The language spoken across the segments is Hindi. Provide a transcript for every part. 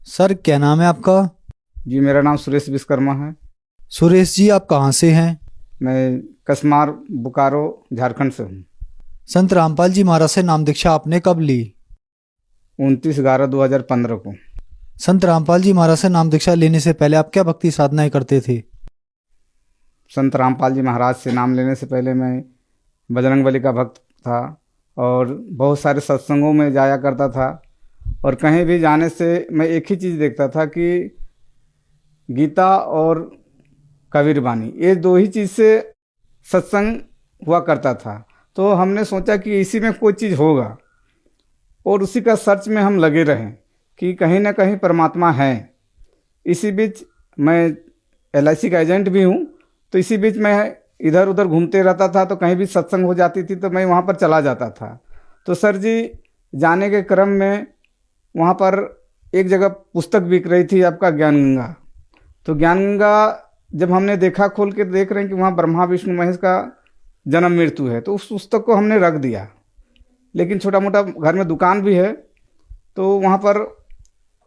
सर क्या नाम है आपका? जी, मेरा नाम सुरेश विश्वकर्मा है। सुरेश जी, आप कहाँ से हैं? मैं कसमार बोकारो झारखंड से हूँ। संत रामपाल जी महाराज से नाम दीक्षा आपने कब ली? 29/11/2015 को। संत रामपाल जी महाराज से नाम दीक्षा लेने से पहले आप क्या भक्ति साधनाएं करते थे? संत रामपाल जी महाराज से नाम लेने से पहले मैं बजरंगबली का भक्त था और बहुत सारे सत्संगों में जाया करता था। और कहीं भी जाने से मैं एक ही चीज़ देखता था कि गीता और कबीर बानी, ये दो ही चीज़ से सत्संग हुआ करता था। तो हमने सोचा कि इसी में कोई चीज़ होगा और उसी का सर्च में हम लगे रहें कि कहीं ना कहीं परमात्मा है। इसी बीच मैं LIC का एजेंट भी हूँ, तो इसी बीच मैं इधर उधर घूमते रहता था। तो कहीं भी सत्संग हो जाती थी तो मैं वहाँ पर चला जाता था। तो सर जी, जाने के क्रम में वहाँ पर एक जगह पुस्तक बिक रही थी आपका ज्ञान गंगा। तो ज्ञान गंगा जब हमने देखा, खोल के देख रहे हैं कि वहाँ ब्रह्मा विष्णु महेश का जन्म मृत्यु है, तो उस पुस्तक को हमने रख दिया। लेकिन छोटा मोटा घर में दुकान भी है, तो वहाँ पर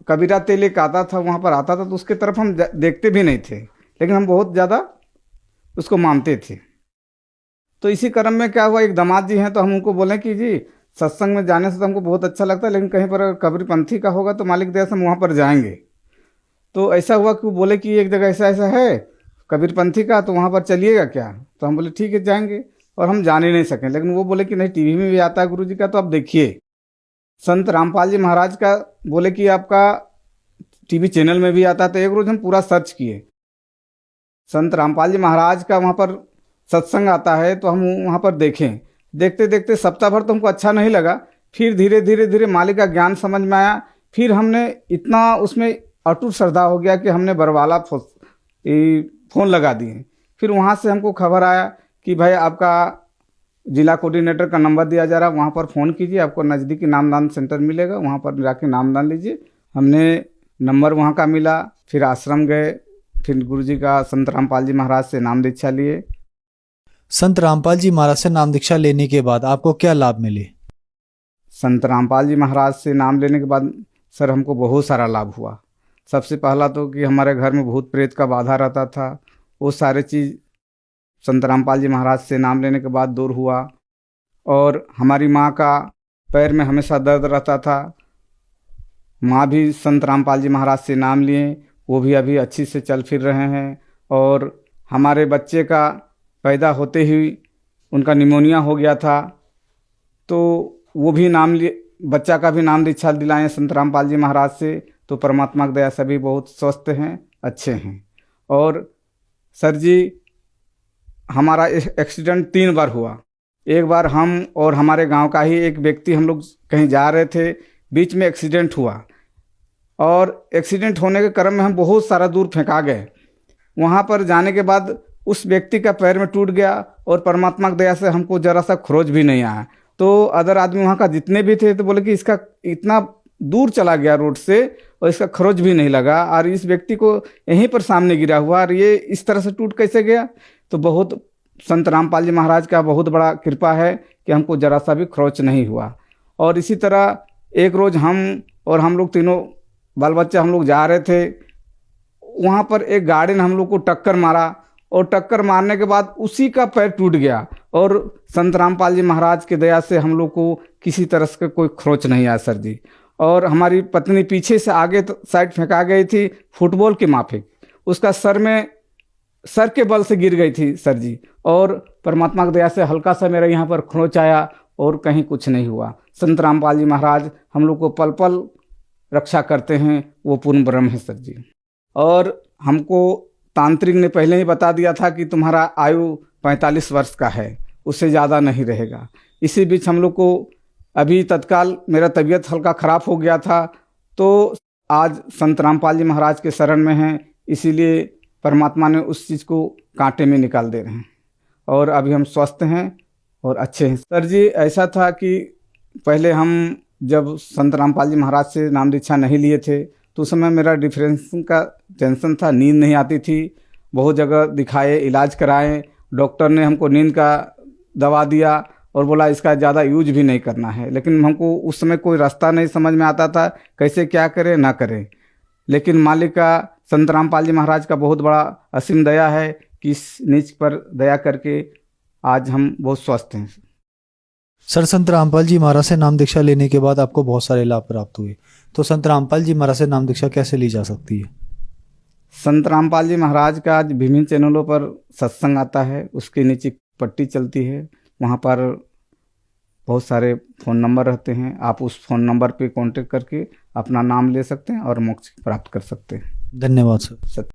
कबीरा तेल एक आता था, वहाँ पर आता था, तो उसके तरफ हम देखते भी नहीं थे, लेकिन हम बहुत ज़्यादा उसको मानते थे। तो इसी क्रम में क्या हुआ, एक दामाद जी हैं, तो हम उनको बोले कि जी सत्संग में जाने से तो हमको बहुत अच्छा लगता है, लेकिन कहीं पर कबीरपंथी का होगा तो मालिक दया से हम वहाँ पर जाएंगे। तो ऐसा हुआ कि वो बोले कि एक जगह ऐसा ऐसा है कबीरपंथी का, तो वहाँ पर चलिएगा क्या? तो हम बोले ठीक है जाएंगे। और हम जाने नहीं सके, लेकिन वो बोले कि नहीं, टीवी में भी आता है गुरु जी का, तो आप देखिए। संत रामपाल जी महाराज का बोले कि आपका टीवी चैनल में भी आता है। तो एक रोज हम पूरा सर्च किए, संत रामपाल जी महाराज का वहाँ पर सत्संग आता है, तो हम वहाँ पर देखें। देखते देखते सप्ताह भर तो हमको अच्छा नहीं लगा, फिर धीरे धीरे धीरे मालिक का ज्ञान समझ में आया। फिर हमने इतना उसमें अटूट श्रद्धा हो गया कि हमने बरवाला फ़ोन लगा दिए। फिर वहाँ से हमको खबर आया कि भाई आपका जिला कोऑर्डिनेटर का नंबर दिया जा रहा है, वहाँ पर फ़ोन कीजिए, आपको नज़दीकी नामदान सेंटर मिलेगा, वहाँ पर जाके नामदान लीजिए। हमने नंबर वहाँ का मिला, फिर आश्रम गए, फिर गुरु जी का संत रामपाल जी महाराज से नाम दीक्षा लिए। संत रामपाल जी महाराज से नाम दीक्षा लेने के बाद आपको क्या लाभ मिले? संत रामपाल जी महाराज से नाम लेने के बाद सर हमको बहुत सारा लाभ हुआ। सबसे पहला तो कि हमारे घर में भूत प्रेत का बाधा रहता था, वो सारे चीज़ संत रामपाल जी महाराज से नाम लेने के बाद दूर हुआ। और हमारी माँ का पैर में हमेशा दर्द रहता था, माँ भी संत रामपाल जी महाराज से नाम लिए, वो भी अभी अच्छी से चल फिर रहे हैं। और हमारे बच्चे का पैदा होते ही उनका निमोनिया हो गया था, तो वो भी नाम लिए, बच्चा का भी नाम दीक्षा दिलाएं संत रामपाल जी महाराज से। तो परमात्मा की दया से भी बहुत स्वस्थ हैं, अच्छे हैं। और सर जी, हमारा एक्सीडेंट 3 बार हुआ। एक बार हम और हमारे गांव का ही एक व्यक्ति, हम लोग कहीं जा रहे थे, बीच में एक्सीडेंट हुआ और एक्सीडेंट होने के क्रम में हम बहुत सारा दूर फेंका गए। वहाँ पर जाने के बाद उस व्यक्ति का पैर में टूट गया और परमात्मा की दया से हमको ज़रा सा खरोच भी नहीं आया। तो अदर आदमी वहाँ का जितने भी थे तो बोले कि इसका इतना दूर चला गया रोड से और इसका खरोच भी नहीं लगा, और इस व्यक्ति को यहीं पर सामने गिरा हुआ, और ये इस तरह से टूट कैसे गया? तो बहुत संत रामपाल जी महाराज का बहुत बड़ा कृपा है कि हमको जरा सा भी खरोच नहीं हुआ। और इसी तरह एक रोज़ हम लोग तीनों बाल बच्चा हम लोग जा रहे थे, वहाँ पर एक गाड़ी ने हम लोग को टक्कर मारा, और टक्कर मारने के बाद उसी का पैर टूट गया। और संत रामपाल जी महाराज की दया से हम लोग को किसी तरह से कोई खरोच नहीं आया सर जी। और हमारी पत्नी पीछे से आगे तो साइड फेंका गई थी फुटबॉल के माफिक, उसका सर के बल से गिर गई थी सर जी। और परमात्मा की दया से हल्का सा मेरा यहाँ पर खरोच आया और कहीं कुछ नहीं हुआ। संत रामपाल जी महाराज हम लोग को पल पल रक्षा करते हैं, वो पूर्ण ब्रह्म है सर जी। और हमको तांत्रिक ने पहले ही बता दिया था कि तुम्हारा आयु 45 वर्ष का है, उससे ज़्यादा नहीं रहेगा। इसी बीच हम लोग को अभी तत्काल मेरा तबीयत हल्का ख़राब हो गया था, तो आज संत रामपाल जी महाराज के शरण में हैं, इसीलिए परमात्मा ने उस चीज़ को कांटे में निकाल दे रहे हैं और अभी हम स्वस्थ हैं और अच्छे हैं। सर जी, ऐसा था कि पहले हम जब संत रामपाल जी महाराज से नाम दीक्षा नहीं लिए थे तो उस समय मेरा डिप्रेशन का टेंशन था, नींद नहीं आती थी, बहुत जगह दिखाए, इलाज कराए, डॉक्टर ने हमको नींद का दवा दिया और बोला इसका ज़्यादा यूज भी नहीं करना है। लेकिन हमको उस समय कोई रास्ता नहीं समझ में आता था, कैसे क्या करें ना करें। लेकिन मालिक का संत रामपाल जी महाराज का बहुत बड़ा असीम दया है कि इस नीच पर दया करके आज हम बहुत स्वस्थ हैं। सर, संत रामपाल जी महाराज से नाम दीक्षा लेने के बाद आपको बहुत सारे लाभ प्राप्त हुए, तो संत रामपाल जी महाराज से नाम दीक्षा कैसे ली जा सकती है? संत रामपाल जी महाराज का आज विभिन्न चैनलों पर सत्संग आता है, उसके नीचे पट्टी चलती है, वहाँ पर बहुत सारे फ़ोन नंबर रहते हैं। आप उस फ़ोन नंबर पे कांटेक्ट करके अपना नाम ले सकते हैं और मोक्ष प्राप्त कर सकते हैं। धन्यवाद सर।